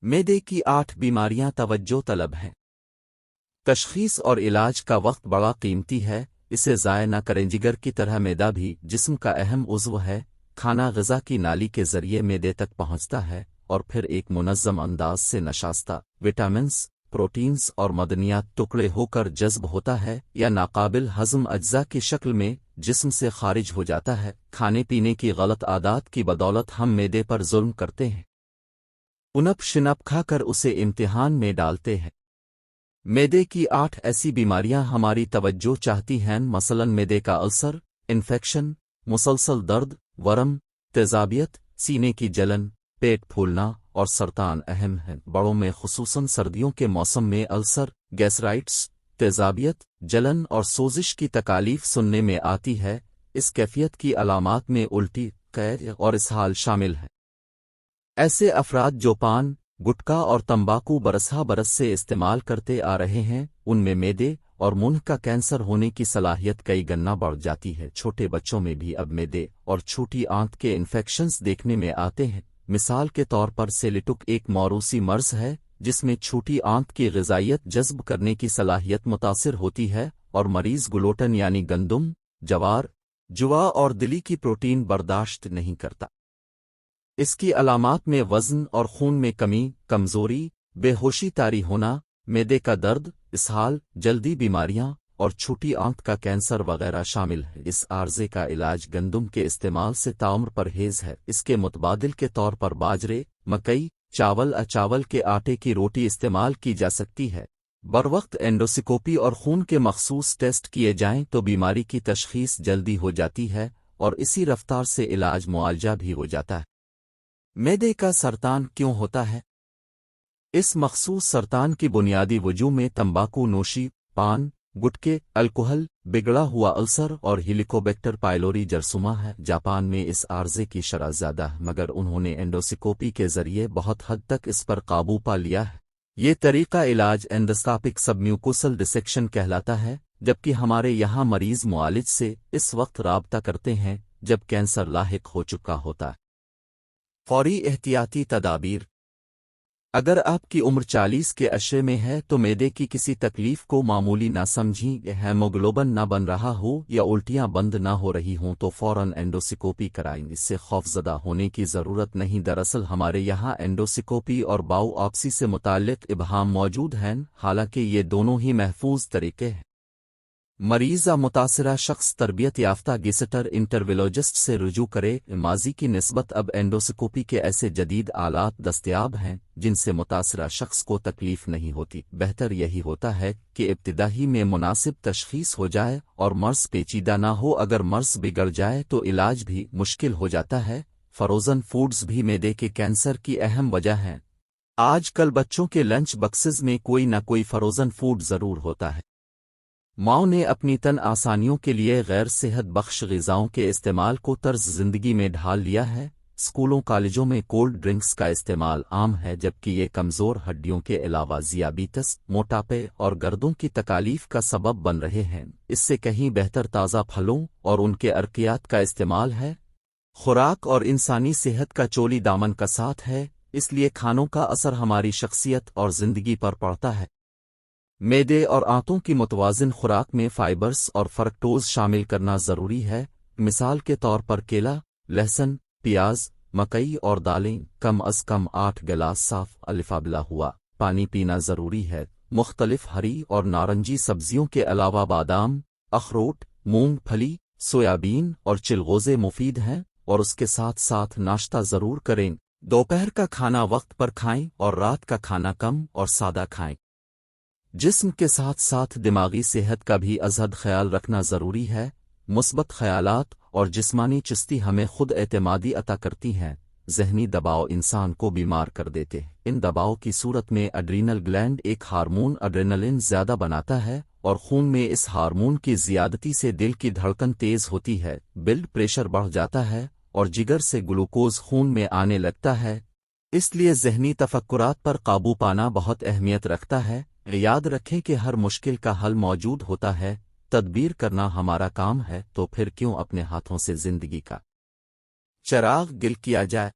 मैदे की 8 बीमारियां तवज्जो तलब हैं। तशखीस और इलाज का वक्त बड़ा कीमती है, इसे ज़ाय न करें। जिगर की तरह मैदा भी जिस्म का अहम उज़्व है। खाना ग़िज़ा की नाली के ज़रिए मैदे तक पहुँचता है और फिर एक मुनज़्ज़म अंदाज से नशास्ता, विटामिन्स, प्रोटीन्स और मदनियात टुकड़े होकर जज़्ब होता है या नाकाबिल हज़म अज्जा की शक्ल में जिस्म से खारिज हो जाता है। खाने पीने की गलत आदत की बदौलत हम मैदे पर जुल्म करते हैं, उनप शिनप खाकर उसे इम्तिहान में डालते हैं। मैदे की 8 ऐसी बीमारियां हमारी तवज्जो चाहती हैं, मसलन मैदे का अल्सर, इन्फेक्शन, मुसलसल दर्द, वरम, तेज़ाबियत, सीने की जलन, पेट फूलना और सरतान अहम हैं। बड़ों में खुसूसन सर्दियों के मौसम में अल्सर, गैस्ट्राइटिस, तेज़ाबियत, जलन और सोजिश की तकालीफ सुनने में आती है। इस कैफियत की अलामात में उल्टी, कैर और इसहाल शामिल है। ऐसे अफराद जो पान, गुटखा और तंबाकू बरसहा बरस से इस्तेमाल करते आ रहे हैं, उनमें मैदे और मुंह का कैंसर होने की सलाहियत कई गन्ना बढ़ जाती है। छोटे बच्चों में भी अब मैदे और छोटी आंत के इन्फेक्शंस देखने में आते हैं। मिसाल के तौर पर सेलिटुक एक मौरूसी मर्ज है जिसमें छोटी आंत की ग़िज़ाइयत जज़्ब करने की सलाहियत मुतासिर होती है और मरीज़ ग्लूटेन यानी गंदुम, जवार, जुआ और दिली की प्रोटीन बर्दाश्त नहीं करता। इसकी अलामात में वज़न और खून में कमी, कमज़ोरी, बेहोशी तारी होना, मैदे का दर्द, इसहाल, जल्दी बीमारियां और छोटी आंत का कैंसर वगैरह शामिल है। इस आर्ज़े का इलाज गंदुम के इस्तेमाल से ताउम्र परहेज़ है। इसके मुतबादिल के तौर पर बाजरे, मकई, चावल के आटे की रोटी इस्तेमाल की जा सकती है। बरवक्त एंडोस्कोपी और खून के मखसूस टेस्ट किए जाएं तो बीमारी की तशख़ीस जल्दी हो जाती है और इसी रफ्तार से इलाज मुआलजा भी हो जाता है। मैदे का सरतान क्यों होता है? इस मखसूस सरतान की बुनियादी वजूह में तंबाकू नोशी, पान, गुटखे, अल्कोहल, बिगड़ा हुआ अल्सर और हेलिकोबैक्टर पाइलोरी जरसुमा है। जापान में इस आर्ज़े की शरह ज़्यादा है, मगर उन्होंने एंडोस्कोपी के ज़रिए बहुत हद तक इस पर काबू पा लिया है। ये तरीक़ा इलाज एंडोस्कोपिक सबम्यूकोसल डिसेक्शन कहलाता है, जबकि हमारे यहाँ मरीज़ मुआलिज से इस वक्त राबता करते हैं जब कैंसर लाहिक हो चुका होता है। फौरी एहतियाती तदाबीर। अगर आपकी उम्र 40 के अशरे में है तो मैदे की किसी तकलीफ को मामूली ना समझें। हेमोग्लोबिन ना बन रहा हो या उल्टियां बंद ना हो रही हों तो फौरन एंडोस्कोपी कराएं। इससे खौफजदा होने की ज़रूरत नहीं। दरअसल हमारे यहाँ एंडोस्कोपी और बायोप्सी से मुताल्लिक इबहाम मौजूद हैं, हालांकि ये दोनों ही महफूज तरीके हैं। मरीज़ मुतासिरा शख्स तरबियत याफ्ता गिसटर इंटरविलोजिस्ट से रुजू करे। माजी की निस्बत अब एंडोस्कोपी के ऐसे जदीद आलात दस्तयाब हैं जिनसे मुतासिरा शख्स को तकलीफ नहीं होती। बेहतर यही होता है कि इब्तिदाई में मुनासिब तशख़ीस हो जाए और मर्ज़ पेचीदा ना हो। अगर मर्ज़ बिगड़ जाए तो इलाज भी मुश्किल हो जाता है। फ़रोज़न फूड्स भी मैदे के कैंसर की अहम वजह हैं। आजकल बच्चों के लंच बक्सेस में कोई न कोई फ़रोज़न फूड ज़रूर होता है। माओ ने अपनी तन आसानियों के लिए गैर सेहत बख्श ग़िज़ाओं के इस्तेमाल को तर्ज ज़िंदगी में ढाल लिया है। स्कूलों कॉलेजों में कोल्ड ड्रिंक्स का इस्तेमाल आम है, जबकि ये कमज़ोर हड्डियों के अलावा ज़ियाबीतस, मोटापे और गर्दों की तकालीफ का सबब बन रहे हैं। इससे कहीं बेहतर ताज़ा फलों और उनके अर्कियात का इस्तेमाल है। खुराक और इंसानी सेहत का चोली दामन का साथ है, इसलिए खानों का असर हमारी शख्सियत और ज़िंदगी पर पड़ता है। मैदे और आंतों की मुतवाज़िन खुराक में फाइबर्स और फ्रक्टोज शामिल करना ज़रूरी है। मिसाल के तौर पर केला, लहसुन, प्याज, मकई और दालें। कम अज़ कम 8 गिलास साफ़ अलिफाबिला हुआ पानी पीना ज़रूरी है। मुख्तलिफ हरी और नारंगी सब्जियों के अलावा बादाम, अखरोट, मूंगफली, सोयाबीन और चिलगोज़े मुफीद हैं और उसके साथ साथ नाश्ता ज़रूर करें। दोपहर का खाना वक्त पर खाएं और रात का खाना कम और सादा खाएं। जिस्म के साथ साथ दिमागी सेहत का भी अज़हद ख्याल रखना ज़रूरी है। मुस्बत ख़यालात और जिस्मानी चुस्ती हमें खुद एतमादी अता करती हैं। ज़हनी दबाव इंसान को बीमार कर देते हैं। इन दबाव की सूरत में एड्रीनल ग्लैंड एक हार्मोन एड्रेनलिन ज़्यादा बनाता है और खून में इस हार्मोन की ज़ियादती से दिल की धड़कन तेज़ होती है, ब्लड प्रेशर बढ़ जाता है और जिगर से ग्लूकोज़ खून में आने लगता है। इसलिए ज़हनी तफक्कुरात पर काबू पाना बहुत अहमियत रखता है। याद रखें कि हर मुश्किल का हल मौजूद होता है। तदबीर करना हमारा काम है, तो फिर क्यों अपने हाथों से ज़िंदगी का चिराग गिल किया जाए।